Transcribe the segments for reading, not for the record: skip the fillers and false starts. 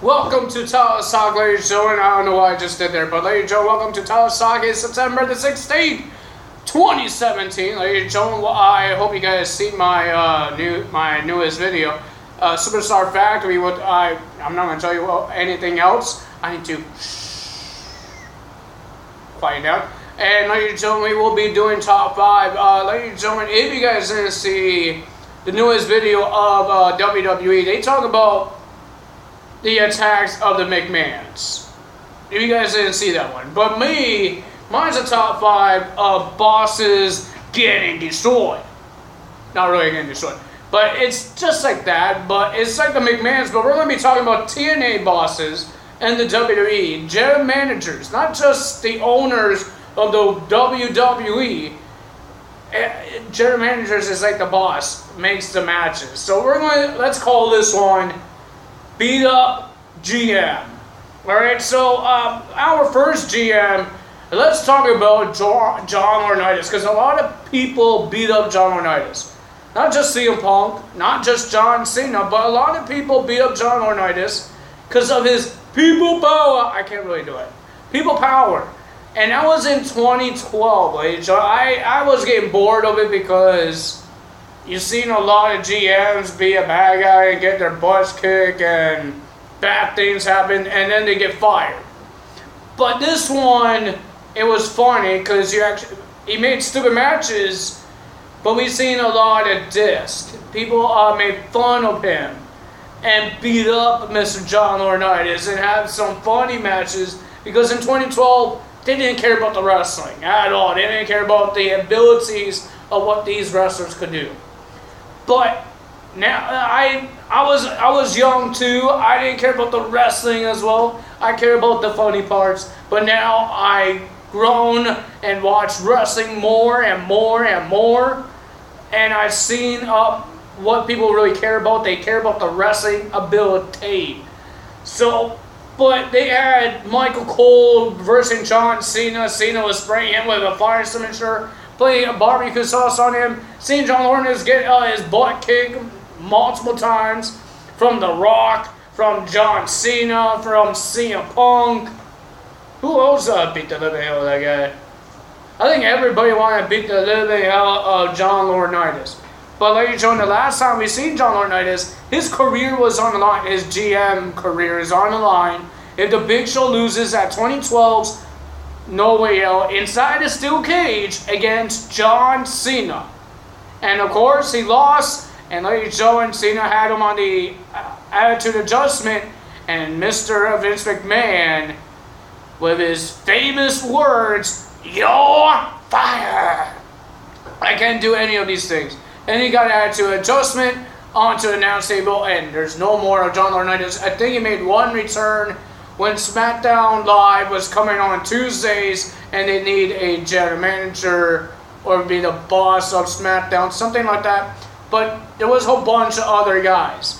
Welcome to Talasaki, ladies and gentlemen. I don't know what I just did there, but ladies and gentlemen, welcome to Talasaki, September the 16th, 2017. Ladies and gentlemen, I hope you guys see my newest video, Superstar Factory. I'm not going to tell you anything else. I need to quiet down. And ladies and gentlemen, we will be doing top 5. Ladies and gentlemen, if you guys didn't see the newest video of WWE, they talk about the attacks of the McMahons. If you guys didn't see that one. But mine's a top 5 of bosses getting destroyed. Not really getting destroyed. But it's just like that. But it's like the McMahons. But we're going to be talking about TNA bosses and the WWE. General managers. Not just the owners of the WWE. General managers is like the boss. Makes the matches. So let's call this one Beat Up GM. Alright, so our first GM, let's talk about John Laurinaitis, because a lot of people beat up John Laurinaitis. Not just CM Punk, not just John Cena, but a lot of people beat up John Laurinaitis because of his people power. I can't really do it. People power. And that was in 2012. I was getting bored of it because you've seen a lot of GMs be a bad guy and get their butts kicked and bad things happen and then they get fired. But this one, it was funny because he made stupid matches, but we've seen a lot of discs. People made fun of him and beat up Mr. John Laurinaitis and have some funny matches because in 2012, they didn't care about the wrestling at all. They didn't care about the abilities of what these wrestlers could do. But now I was young too. I didn't care about the wrestling as well. I care about the funny parts. But now I grown and watched wrestling more and more and more, and I've seen what people really care about. They care about the wrestling ability. So, but they had Michael Cole versus John Cena. Cena was spraying him with a fire extinguisher, putting a barbecue sauce on him, seeing John Laurinaitis get his butt kicked multiple times from The Rock, from John Cena, from CM Punk. Who else beat the living hell out of that guy? I think everybody wanted to beat the living hell of John Laurinaitis. But ladies and gentlemen, the last time we seen John Laurinaitis, his career was on the line. His GM career is on the line. If the Big Show loses at 2012's No Way Out inside a steel cage against John Cena. And of course, he lost. And ladies and gentlemen, Cena had him on the attitude adjustment. And Mr. Vince McMahon, with his famous words, "You're fired." I can't do any of these things. And he got an attitude adjustment onto the announce table. And there's no more of John Laurinaitis. I think he made one return when SmackDown Live was coming on Tuesdays and they need a general manager or be the boss of SmackDown, something like that. But there was a whole bunch of other guys.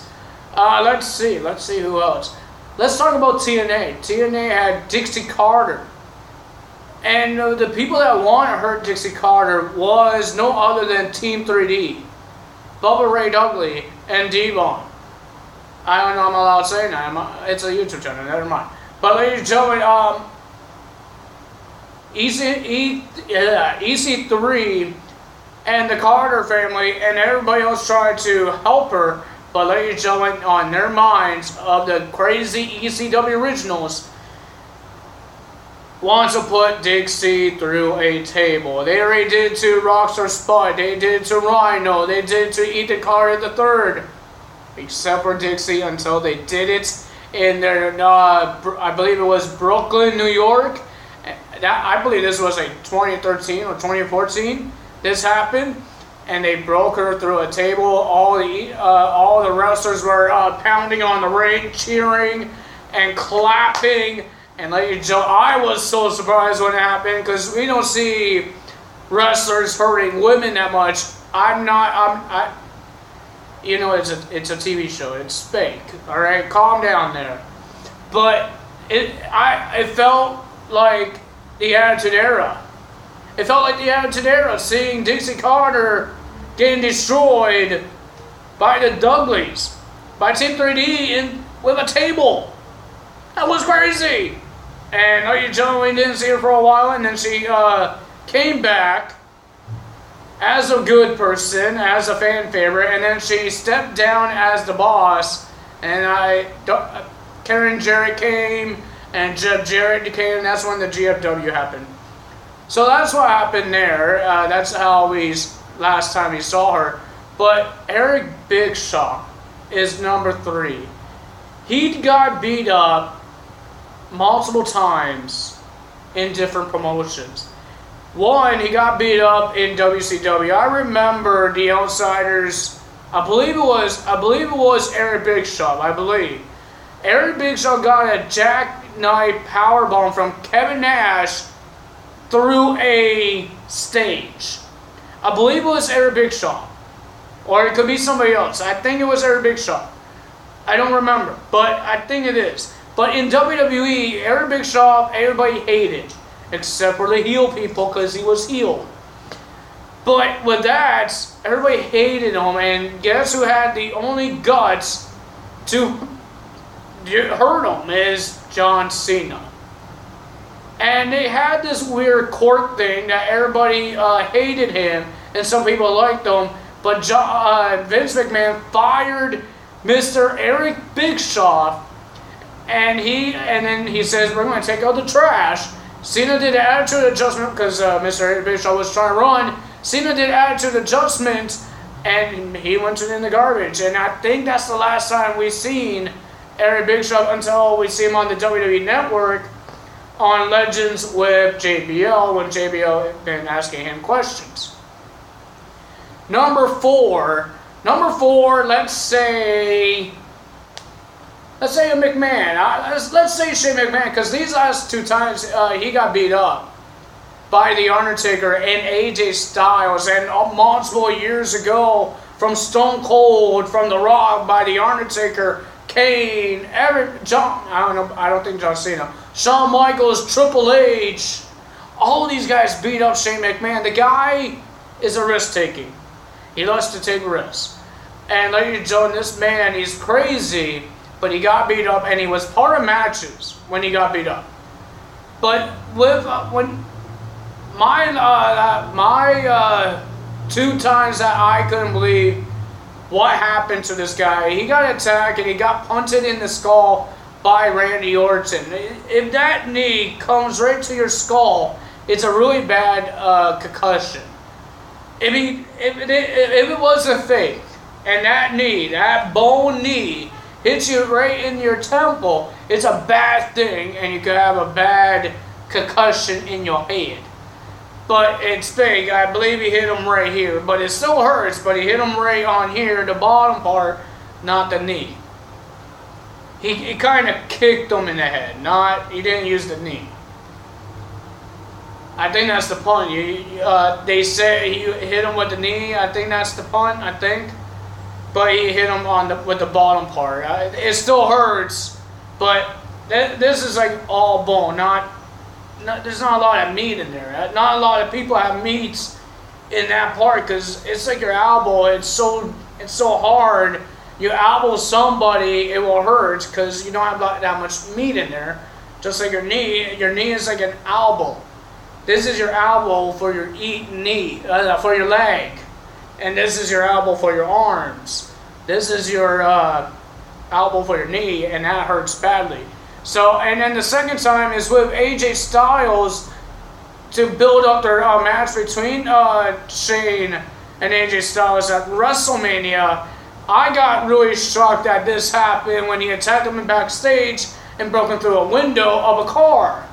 Let's see who else. Let's talk about TNA. TNA had Dixie Carter. And the people that want to hurt Dixie Carter was no other than Team 3D. Bubba Ray Dudley and D-Von. I don't know if I'm allowed to say that. It's a YouTube channel, never mind. But ladies and gentlemen, EC3 and the Carter family and everybody else tried to help her. But ladies and gentlemen, on their minds of the crazy ECW originals, wants to put Dixie through a table. They already did it to Rockstar Spud. They did it to Rhino. They did it to Ethan Carter III. Except for Dixie, until they did it in their, I believe it was Brooklyn, New York. I believe this was like 2013 or 2014. This happened, and they broke her through a table. All the wrestlers were pounding on the ring, cheering and clapping. And ladies and gentlemen, I was so surprised when it happened because we don't see wrestlers hurting women that much. You know, it's a TV show. It's fake. All right, calm down there. But it felt like the Attitude Era. It felt like the Attitude Era, seeing Dixie Carter getting destroyed by the Dudleys, by Team 3D with a table. That was crazy. And ladies and gentlemen, we didn't see her for a while, and then she came back as a good person, as a fan favorite, and then she stepped down as the boss. And Karen Jarrett came, and Jeff Jarrett came, and that's when the GFW happened. So that's what happened there. That's how last time we saw her. But Eric Bischoff is number 3. He got beat up multiple times in different promotions. One, he got beat up in WCW. I remember the Outsiders. I believe it was Eric Bischoff. I believe Eric Bischoff got a jackknife powerbomb from Kevin Nash through a stage. I believe it was Eric Bischoff, or it could be somebody else. I think it was Eric Bischoff. I don't remember, but I think it is. But in WWE, Eric Bischoff, everybody hated, except for the heel people, because he was heel. But with that, everybody hated him, and guess who had the only guts to hurt him is John Cena. And they had this weird court thing that everybody hated him, and some people liked him. But Vince McMahon fired Mr. Eric Bischoff, and then he says, we're going to take out the trash. Cena did an attitude adjustment because Mr. Eric Bischoff was trying to run. Cena did attitude adjustment, and he went in the garbage. And I think that's the last time we've seen Eric Bischoff until we see him on the WWE Network on Legends with JBL, when JBL had been asking him questions. Number four, let's say a McMahon. Let's say Shane McMahon, because these last 2 times he got beat up by The Undertaker and AJ Styles, and multiple years ago from Stone Cold, from The Rock, by The Undertaker, Kane, I don't think John Cena, Shawn Michaels, Triple H, all of these guys beat up Shane McMahon. The guy is a risk-taking. He loves to take risks. And ladies and gentlemen, this man, he's crazy, but he got beat up, and he was part of matches when he got beat up. But with when my 2 times that I couldn't believe what happened to this guy, he got attacked and he got punted in the skull by Randy Orton. If that knee comes right to your skull, it's a really bad concussion. If it was a fake, and that bone knee hits you right in your temple, it's a bad thing, and you could have a bad concussion in your head. But it's fake. I believe he hit him right here, but it still hurts. But he hit him right on here, the bottom part, not the knee. He kind of kicked him in the head. He didn't use the knee. I think that's the punt. They say he hit him with the knee. I think that's the punt. But he hit him with the bottom part. It still hurts, but this is like all bone. There's not a lot of meat in there. Not a lot of people have meats in that part, because it's like your elbow. It's so hard. You elbow somebody, it will hurt because you don't have that much meat in there. Just like your knee. Your knee is like an elbow. This is your elbow for your for your leg, and this is your elbow for your arms. This is your elbow for your knee, and that hurts badly. So, and then the second time is with AJ Styles to build up their match between Shane and AJ Styles at WrestleMania. I got really shocked that this happened when he attacked him backstage and broke him through a window of a car.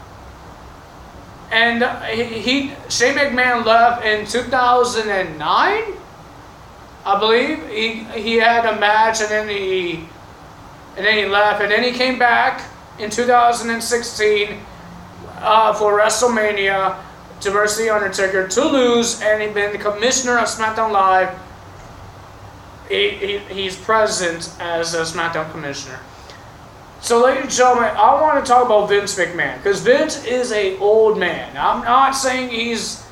And Shane McMahon left in 2009, I believe. He had a match, and then he left, and then he came back in 2016 for WrestleMania to versus The Undertaker to lose, and he's been the commissioner of SmackDown Live. He's present as a SmackDown commissioner. So, ladies and gentlemen, I want to talk about Vince McMahon, because Vince is an old man. I'm not saying he's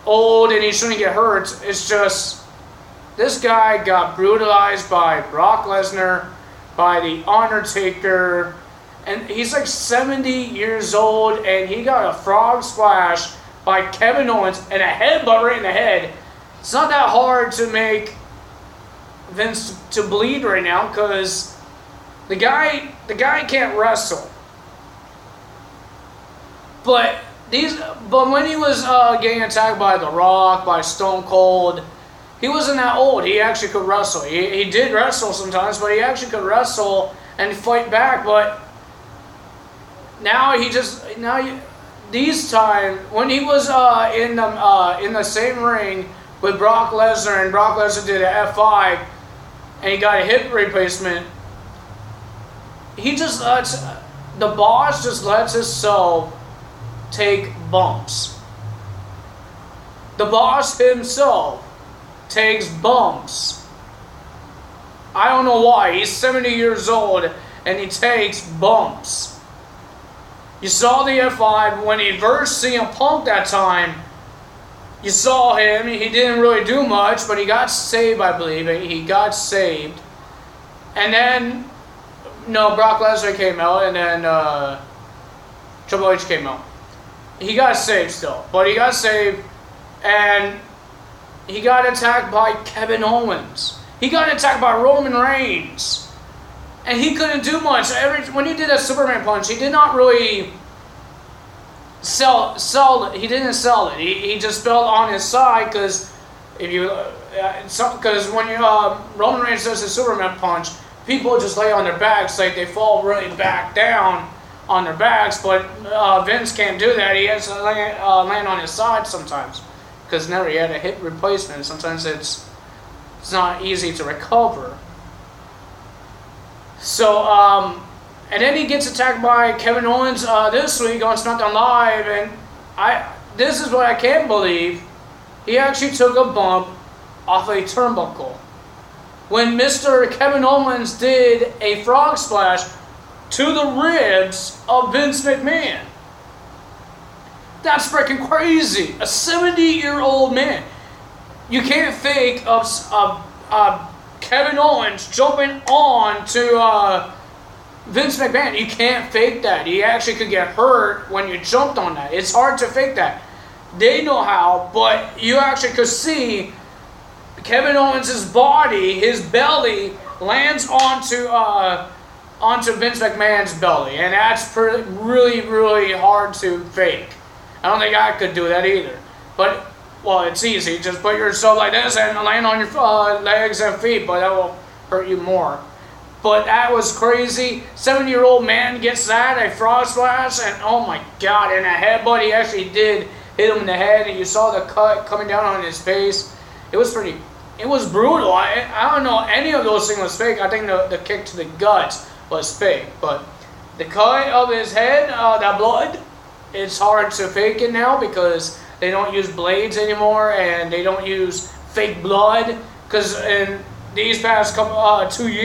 old and he shouldn't get hurt. It's just this guy got brutalized by Brock Lesnar, by The Undertaker, And he's like 70 years old, and he got a frog splash by Kevin Owens and a headbutt right in the head. It's not that hard to make Vince to bleed right now because the guy can't wrestle. But when he was getting attacked by The Rock, by Stone Cold, he wasn't that old. He actually could wrestle. He did wrestle sometimes, but he actually could wrestle and fight back. But these times when he was in the same ring with Brock Lesnar, and Brock Lesnar did an F5, and he got a hip replacement. The boss just lets himself take bumps. The boss himself takes bumps. I don't know why. He's 70 years old and he takes bumps. You saw the F5 when he versed CM Punk that time. You saw him. He didn't really do much, but he got saved, I believe. He got saved. And then, Brock Lesnar came out, and then Triple H came out. He got saved still, but he got saved, and he got attacked by Kevin Owens. He got attacked by Roman Reigns, and he couldn't do much. When he did a Superman punch, he did not really sell it. He didn't sell it. He just fell on his side because when Roman Reigns does a Superman punch, people just lay on their backs, like they fall really back down on their backs. But Vince can't do that. He has to land on his side sometimes because never he had a hip replacement. Sometimes it's not easy to recover. So and then he gets attacked by Kevin Owens this week on SmackDown Live, and this is what I can't believe. He actually took a bump off a turnbuckle when Mr. Kevin Owens did a frog splash to the ribs of Vince McMahon. That's freaking crazy. A 70-year-old man. You can't fake Kevin Owens jumping on to Vince McMahon. You can't fake that. He actually could get hurt when you jumped on that. It's hard to fake that. They know how, but you actually could see Kevin Owens' body, his belly, lands onto Vince McMahon's belly, and that's really, really hard to fake. I don't think I could do that either. But, it's easy. Just put yourself like this and land on your legs and feet, but that will hurt you more. But that was crazy. 70-year-old man gets that, a frog splash, and oh my God, and a headbutt. He actually did hit him in the head, and you saw the cut coming down on his face. It was brutal. I don't know any of those things was fake. I think the kick to the guts was fake. But the cut of his head, that blood, it's hard to fake it now because they don't use blades anymore and they don't use fake blood. Because in these past 2 years,